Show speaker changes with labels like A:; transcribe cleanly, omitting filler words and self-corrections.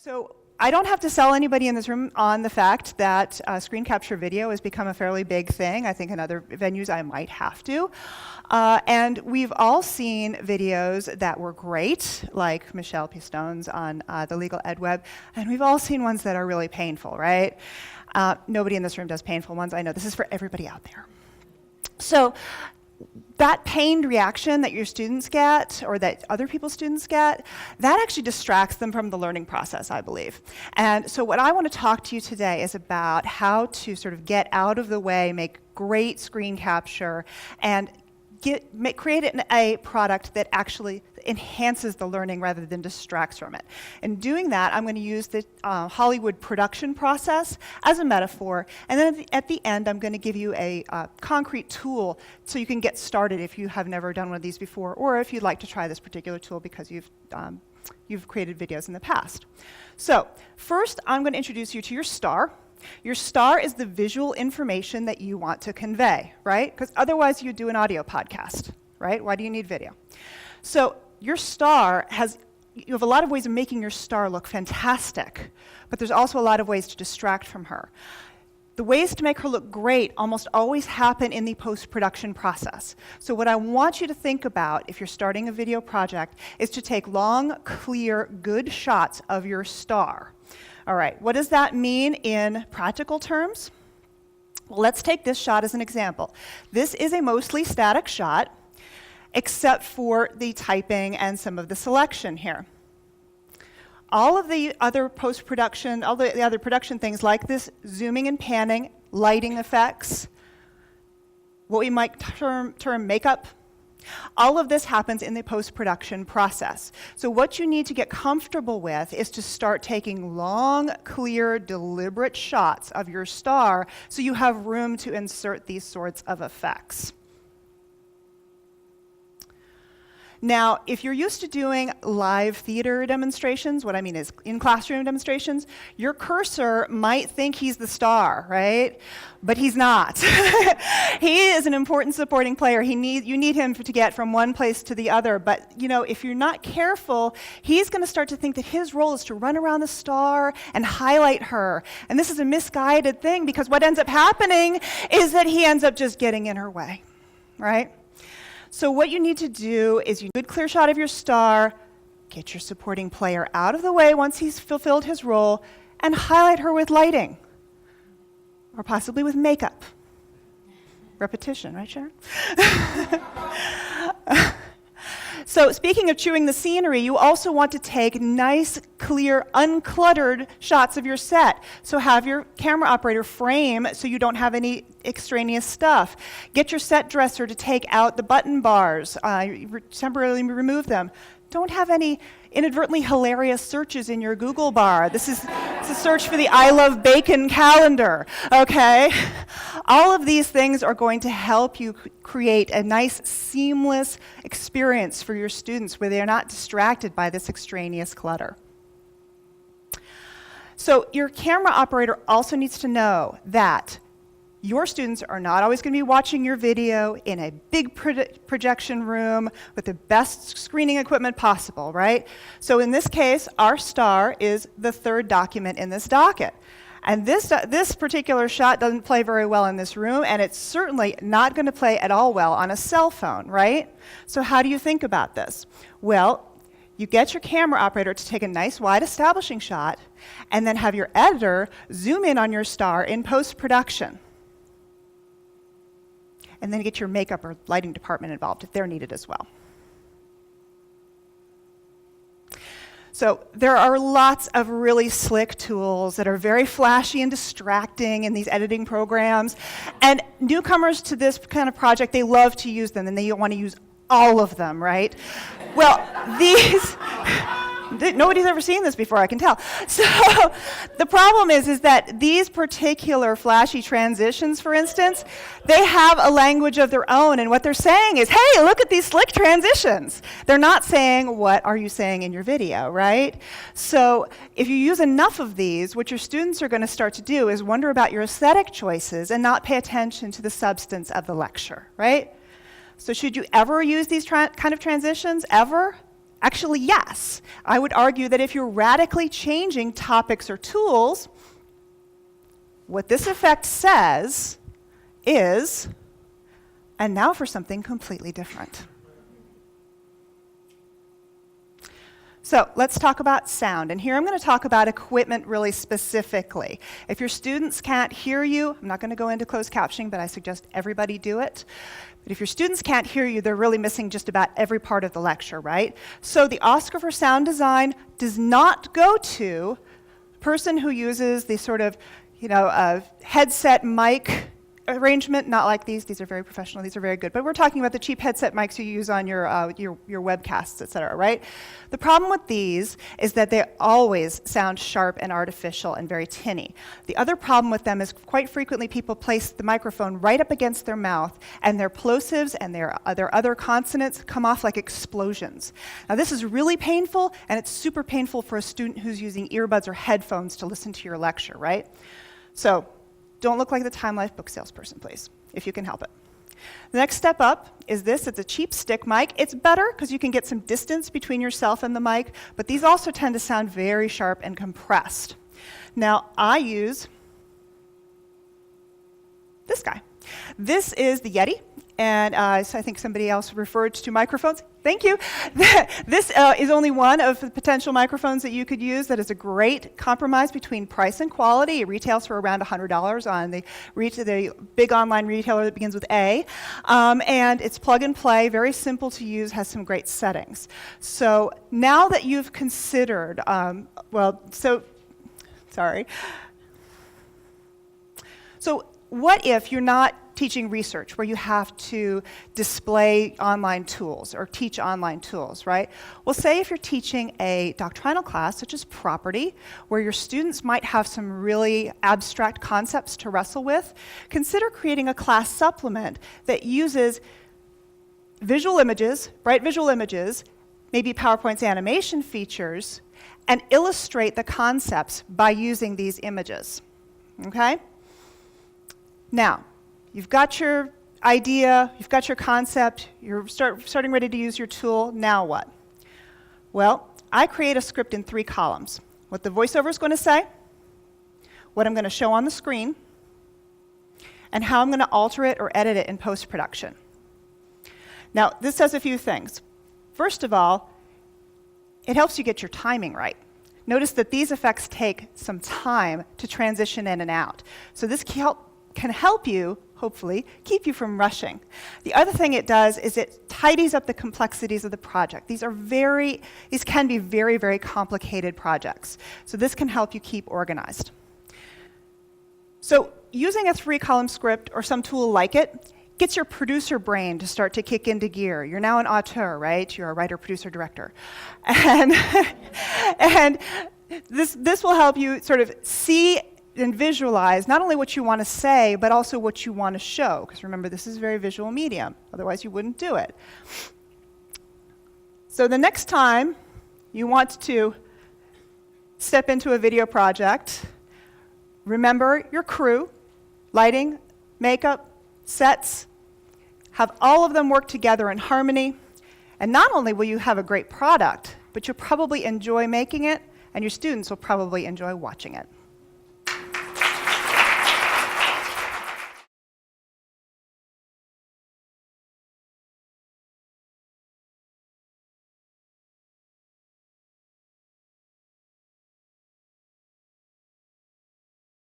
A: So I don't have to sell anybody in this room on the fact that screen capture video has become a fairly big thing. I think in other venues I might have to. And we've all seen videos that were great, like Michelle Pistone's on the Legal Ed Web, and we've all seen ones that are really painful, right? Nobody in this room does painful ones. I know this is for everybody out there. So that pained reaction that your students get, or that other people's students get, that actually distracts them from the learning process, I believe. And so what I want to talk to you today is about how to sort of get out of the way, make great screen capture, and create a product that actually enhances the learning rather than distracts from it. In doing that, I'm going to use the Hollywood production process as a metaphor, and then at the end, I'm going to give you a concrete tool so you can get started if you have never done one of these before, or if you'd like to try this particular tool because you've created videos in the past. So first, I'm going to introduce you to your star. Your star is the visual information that you want to convey, right? Because otherwise you do an audio podcast, right? Why do you need video? So your star you have a lot of ways of making your star look fantastic, but there's also a lot of ways to distract from her. The ways to make her look great almost always happen in the post-production process. So what I want you to think about if you're starting a video project is to take long, clear, good shots of your star. All right, what does that mean in practical terms? Well, let's take this shot as an example. This is a mostly static shot, except for the typing and some of the selection here. All of the other post-production, all the other production things like this, zooming and panning, lighting effects, what we might term makeup, all of this happens in the post-production process. So what you need to get comfortable with is to start taking long, clear, deliberate shots of your star so you have room to insert these sorts of effects. Now, if you're used to doing live theater demonstrations, what I mean is in-classroom demonstrations, your cursor might think he's the star, right? But he's not. He is an important supporting player. You need him to get from one place to the other. But if you're not careful, he's going to start to think that his role is to run around the star and highlight her. And this is a misguided thing because what ends up happening is that he ends up just getting in her way, right? So what you need to do is you need a good clear shot of your star, get your supporting player out of the way once he's fulfilled his role, and highlight her with lighting, or possibly with makeup. Repetition, right, Sharon? So speaking of chewing the scenery, you also want to take nice, clear, uncluttered shots of your set. So have your camera operator frame so you don't have any extraneous stuff. Get your set dresser to take out the button bars, temporarily remove them. Don't have any inadvertently hilarious searches in your Google bar. It's a search for the I Love Bacon calendar, okay? All of these things are going to help you create a nice, seamless experience for your students where they're not distracted by this extraneous clutter. So your camera operator also needs to know that your students are not always going to be watching your video in a big projection room with the best screening equipment possible, right? So in this case, our star is the third document in this docket. And this particular shot doesn't play very well in this room, and it's certainly not going to play at all well on a cell phone, right? So how do you think about this? Well, you get your camera operator to take a nice wide establishing shot, and then have your editor zoom in on your star in post-production. And then get your makeup or lighting department involved if they're needed as well. So there are lots of really slick tools that are very flashy and distracting in these editing programs. And newcomers to this kind of project, they love to use them, and they want to use all of them, right? Well, nobody's ever seen this before, I can tell. So the problem is that these particular flashy transitions, for instance, they have a language of their own, and what they're saying is, hey, look at these slick transitions. They're not saying, what are you saying in your video, right? So if you use enough of these, what your students are going to start to do is wonder about your aesthetic choices and not pay attention to the substance of the lecture, right? So should you ever use these kind of transitions? Ever? Actually, yes. I would argue that if you're radically changing topics or tools, what this effect says is, and now for something completely different. So let's talk about sound. And here I'm going to talk about equipment really specifically. If your students can't hear you, I'm not going to go into closed captioning, but I suggest everybody do it. But if your students can't hear you, they're really missing just about every part of the lecture, right? So the Oscar for Sound Design does not go to the person who uses the sort of, headset mic arrangement, not like these. These are very professional. These are very good. But we're talking about the cheap headset mics you use on your webcasts, et cetera, right? The problem with these is that they always sound sharp and artificial and very tinny. The other problem with them is quite frequently people place the microphone right up against their mouth, and their plosives and their other consonants come off like explosions. Now, this is really painful, and it's super painful for a student who's using earbuds or headphones to listen to your lecture, right? So, don't look like the Time Life book salesperson, please, if you can help it. The next step up is this. It's a cheap stick mic. It's better because you can get some distance between yourself and the mic, but these also tend to sound very sharp and compressed. Now, I use this guy. This is the Yeti, and so I think somebody else referred to microphones. Thank you. This is only one of the potential microphones that you could use that is a great compromise between price and quality. It retails for around $100 on the big online retailer that begins with A. And it's plug and play, very simple to use, has some great settings. So now that you've considered, So what if you're not teaching research where you have to display online tools or teach online tools, right? Well, say if you're teaching a doctrinal class, such as property, where your students might have some really abstract concepts to wrestle with, consider creating a class supplement that uses visual images, bright visual images, maybe PowerPoint's animation features, and illustrate the concepts by using these images, okay? Now, you've got your idea, you've got your concept, you're starting ready to use your tool, now what? Well, I create a script in 3 columns. What the voiceover is going to say, what I'm going to show on the screen, and how I'm going to alter it or edit it in post-production. Now, this does a few things. First of all, it helps you get your timing right. Notice that these effects take some time to transition in and out. So this can help you, hopefully, keep you from rushing. The other thing it does is it tidies up the complexities of the project. These can be very, very complicated projects. So this can help you keep organized. So using a 3-column script or some tool like it gets your producer brain to start to kick into gear. You're now an auteur, right? You're a writer, producer, director. And, and this will help you sort of see and visualize not only what you want to say, but also what you want to show. Because remember, this is a very visual medium. Otherwise, you wouldn't do it. So the next time you want to step into a video project, remember your crew, lighting, makeup, sets, have all of them work together in harmony. And not only will you have a great product, but you'll probably enjoy making it, and your students will probably enjoy watching it.